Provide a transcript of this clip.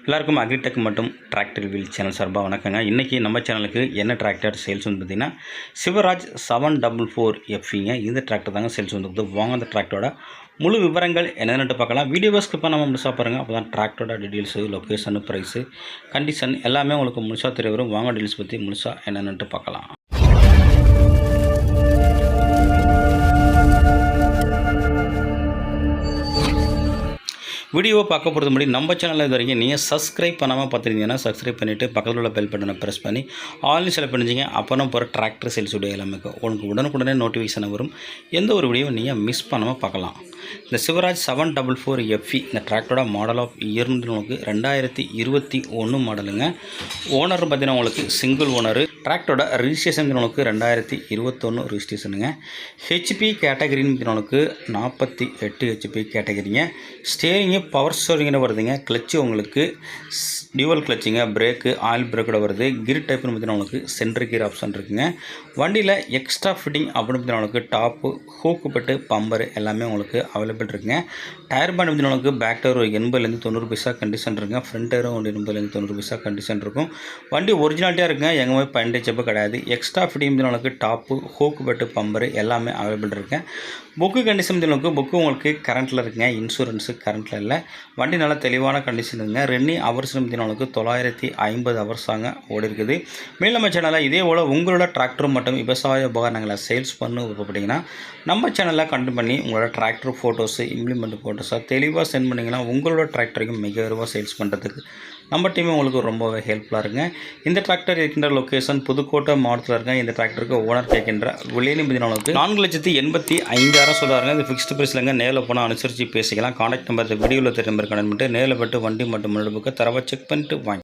எல்லாருக்கும் அக்ரிடெக் மற்றும் tractor wheel channel சார்பாக வணக்கங்க. இன்றைக்கி நம்ம சேனலுக்கு என்ன டிராக்டர் சேல்ஸ் வந்து பார்த்திங்கன்னா சிவராஜ் 744 எஃப்இங்க. இந்த டிராக்டர் தாங்க சேல்ஸ் வந்து வாங்க. அந்த டிராக்டரோட முழு விவரங்கள் என்னென்னு பார்க்கலாம். வீடியோ ஸ்கிப் பண்ணாமல் முழுசாக பாருங்கள். அப்போ தான் டிராக்டரோட டீட்டெயில்ஸு, லொக்கேஷனு, ப்ரைஸு, கண்டிஷன் எல்லாமே உங்களுக்கு முழுசாக தெரிய வரும். வாங்க டீட்டெயில்ஸ் பற்றி முழுசாக என்னென்னு பார்க்கலாம். வீடியோவை பார்க்க போகிறது முன்னாடி நம்ம சேனலில் இது வரைக்கும் நீங்கள் சப்ஸ்கிரைப் பண்ணாமல் பார்த்துருந்தீங்கன்னா சப்ஸ்கிரைப் பண்ணிவிட்டு பக்கத்தில் உள்ள பெல் பட்டனை ப்ரெஸ் பண்ணி ஆன்லைன் செலக்ட் பண்ணிச்சிங்க. அப்புறம் போகிற டிராக்டர் சேல்ஸ் வீடியோ எல்லாமே உங்களுக்கு உடனுக்குடனே நோட்டிஃபிகேஷன் வரும். எந்த ஒரு வீடியோவை நீங்கள் மிஸ் பண்ணாமல் பார்க்கலாம். இந்த சிவராஜ் 744 எஃப்இ இந்த டிராக்டரோட மாடல் ஆஃப் இயர் உங்களுக்கு 2021 மாடலுங்க. ஓனர் பார்த்தீங்கன்னா உங்களுக்கு சிங்கிள் ஓனரு. டிராக்டரோட ரிஜிஸ்ட்ரேஷன் உங்களுக்கு 2021 ரிஜிஸ்ட்ரேஷனுங்க. ஹெச்பி கேட்டகரின்னு உங்களுக்கு 48 ஹெச்பி கேட்டகரிங்க. ஸ்டேரிங்கு பவர் ஸ்டேரிங்கில் வருதுங்க. கிளச்சு உங்களுக்கு டியூவல் கிளச்சிங்க. பிரேக்கு ஆயில் பிரேக்கோட வருது. கியர் டைப்னு பார்த்தீங்கன்னா உங்களுக்கு சென்ட்ரு கியர் ஆப்ஷன் இருக்குங்க. வண்டியில் எக்ஸ்ட்ரா ஃபிட்டிங் அப்படின்னு பார்த்தீங்கன்னா உங்களுக்கு டாப்பு, ஹூக்கு பெட்டு, பம்பரு எல்லாமே உங்களுக்கு அவைலபிள் இருக்குங்க. டயர் பேண்ட் பார்த்தீங்கன்னா உங்களுக்கு பேக் டயர் 80-90 பைசா கண்டிஷன் இருக்குங்க. ஃப்ரண்ட் டயரும் 80-90 பைசா கண்டிஷன் இருக்கும். வண்டி ஒரிஜினாலிட்டியாக இருக்குங்க. எங்கேயுமே பண்டேஜப்பு கிடையாது. எக்ஸ்ட்ரா ஃபிட்டிங் உங்களுக்கு டாப்பு, ஹூக்கு பெட்டு, பம்பரு எல்லாமே அவைலபிள் இருக்குங்க. புக்கு கண்டிஷன் உங்களுக்கு புக்கு உங்களுக்கு கரண்ட்டில் இருக்குங்க. இன்சூரன்ஸு கரண்ட்டில் இல்லை. வண்டி நல்லா தெளிவான கண்டிஷன் இருக்குங்க. ரன்னிங் ஹவர்ஸ் உங்களுக்கு 950 ஹவர்ஸாங்க ஓடி இருக்குது. மேலும் நம்ம சேனலில் இதே போல் உங்களோட டிராக்டர் மற்றும் விவசாய உபகரணங்களை சேல்ஸ் பண்ண விருப்பப்பட்டீங்கன்னா நம்ம சேனலில் கண்டெக்ட் பண்ணி உங்களோட டிராக்டர் ஃபோட்டோஸு, இம்ப்ளிமெண்ட் ஃபோட்டோஸாக தெளிவாக சென்ட் பண்ணிங்கன்னா உங்களோட டிராக்டரையும் மிக விரைவாக சேல்ஸ் பண்ணுறதுக்கு நம்ம டீமே உங்களுக்கு ரொம்பவே ஹெல்ப்ஃபுல்லாக இருக்குங்க. இந்த டிராக்டர் இருக்கின்ற லொக்கேஷன் புதுக்கோட்டை மாவட்டத்தில் இருக்க. இந்த டிராக்டருக்கு ஓனர் கேட்கின்ற விலையினு பதினாலுக்கு 4,85,000 சொல்கிறாங்க. இது ஃபிக்ஸ்டு ப்ரைஸ்லங்க. நேரில் போனால் அனுசரித்து பேசிக்கலாம். கான்டாக்ட் நம்பர் வீடியோவில் தெரிய நம்பர் கனெக்ட் பண்ணிட்டு நேரில் போய்ட்டு வண்டி மற்றும் முழுக்க தரவை செக் பண்ணிட்டு வாங்கி